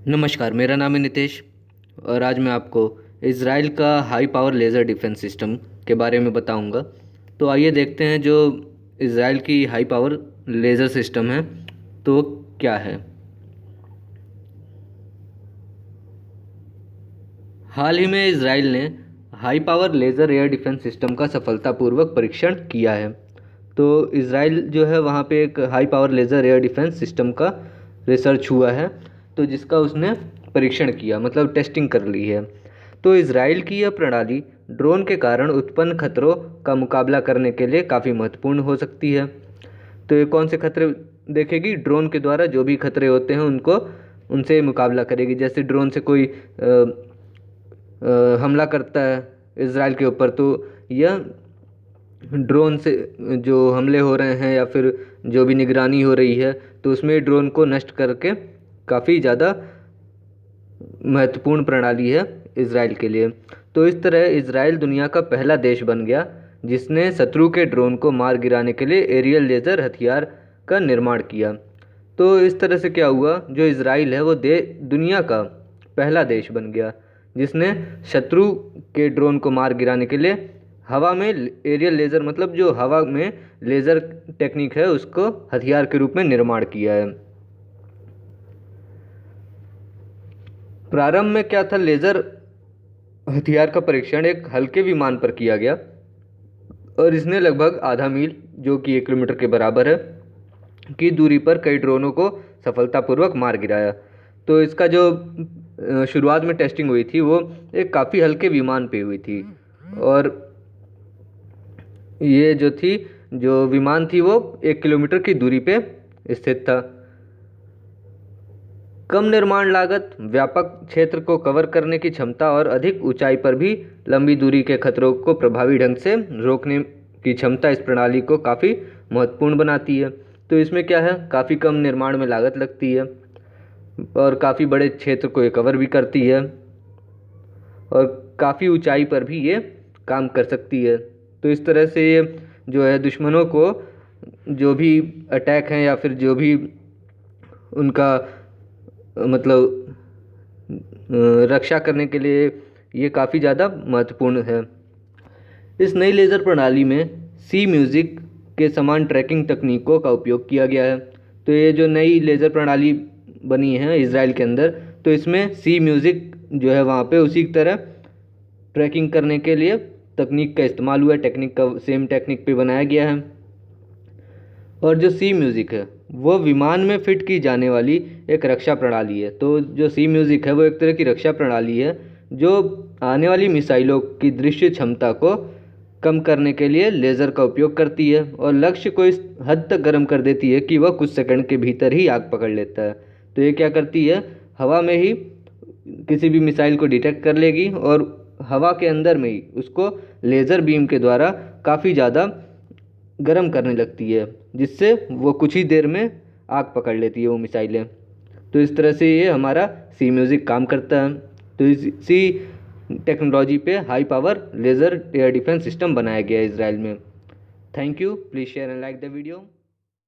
नमस्कार, मेरा नाम है नितेश और आज मैं आपको इज़राइल का high power laser defence system के बारे में बताऊंगा। तो आइए देखते हैं जो इज़राइल की हाई पावर लेज़र सिस्टम है तो वो क्या है। हाल ही में इज़राइल ने high power laser air defence system का सफलतापूर्वक परीक्षण किया है। तो इज़राइल जो है वहाँ पे एक high power laser air defence system का रिसर्च हुआ है, तो जिसका उसने परीक्षण किया, मतलब टेस्टिंग कर ली है। तो इज़राइल की यह प्रणाली ड्रोन के कारण उत्पन्न खतरों का मुकाबला करने के लिए काफ़ी महत्वपूर्ण हो सकती है। तो ये कौन से खतरे देखेगी? ड्रोन के द्वारा जो भी खतरे होते हैं उनको उनसे मुकाबला करेगी। जैसे ड्रोन से कोई हमला करता है इज़राइल के ऊपर, तो यह ड्रोन से जो हमले हो रहे हैं या फिर जो भी निगरानी हो रही है, तो उसमें ड्रोन को नष्ट करके काफ़ी ज़्यादा महत्वपूर्ण प्रणाली है इज़राइल के लिए। तो इस तरह इज़राइल दुनिया का पहला देश बन गया जिसने शत्रु के ड्रोन को मार गिराने के लिए एरियल लेज़र हथियार का निर्माण किया। तो इस तरह से क्या हुआ, जो इज़राइल है वो दुनिया का पहला देश बन गया जिसने शत्रु के ड्रोन को मार गिराने के लिए हवा में एरियल लेज़र, मतलब जो हवा में लेज़र टेक्निक है, उसको हथियार के रूप में निर्माण किया है। प्रारंभ में क्या था, लेज़र हथियार का परीक्षण एक हल्के विमान पर किया गया और इसने लगभग आधा मील, जो कि 1 किलोमीटर के बराबर है, की दूरी पर कई ड्रोनों को सफलतापूर्वक मार गिराया। तो इसका जो शुरुआत में टेस्टिंग हुई थी वो एक काफ़ी हल्के विमान पे हुई थी और ये जो विमान थी वो 1 किलोमीटर की दूरी पे स्थित था। कम निर्माण लागत, व्यापक क्षेत्र को कवर करने की क्षमता और अधिक ऊंचाई पर भी लंबी दूरी के खतरों को प्रभावी ढंग से रोकने की क्षमता इस प्रणाली को काफ़ी महत्वपूर्ण बनाती है। तो इसमें क्या है, काफ़ी कम निर्माण में लागत लगती है और काफ़ी बड़े क्षेत्र को ये कवर भी करती है और काफ़ी ऊंचाई पर भी ये काम कर सकती है। तो इस तरह से ये जो है दुश्मनों को जो भी अटैक हैं या फिर जो भी उनका मतलब रक्षा करने के लिए ये काफ़ी ज़्यादा महत्वपूर्ण है। इस नई लेज़र प्रणाली में सी म्यूज़िक के समान ट्रैकिंग तकनीकों का उपयोग किया गया है। तो ये जो नई लेज़र प्रणाली बनी है इज़राइल के अंदर, तो इसमें सी म्यूज़िक जो है वहाँ पे उसी तरह ट्रैकिंग करने के लिए तकनीक का इस्तेमाल हुआ है। टेक्निक का सेम टेक्निक पे बनाया गया है। और जो सी म्यूज़िक है वो विमान में फिट की जाने वाली एक रक्षा प्रणाली है। तो जो सी म्यूज़िक है वो एक तरह की रक्षा प्रणाली है जो आने वाली मिसाइलों की दृश्य क्षमता को कम करने के लिए लेज़र का उपयोग करती है और लक्ष्य को इस हद तक गर्म कर देती है कि वह कुछ सेकंड के भीतर ही आग पकड़ लेता है। तो ये क्या करती है, हवा में ही किसी भी मिसाइल को डिटेक्ट कर लेगी और हवा के अंदर में ही उसको लेज़र बीम के द्वारा काफ़ी ज़्यादा गर्म करने लगती है, जिससे वो कुछ ही देर में आग पकड़ लेती है वो मिसाइलें। तो इस तरह से ये हमारा सी म्यूज़िक काम करता है। तो इसी टेक्नोलॉजी पे high power laser air defence system बनाया गया है इज़राइल में। Thank you, please share and like the video.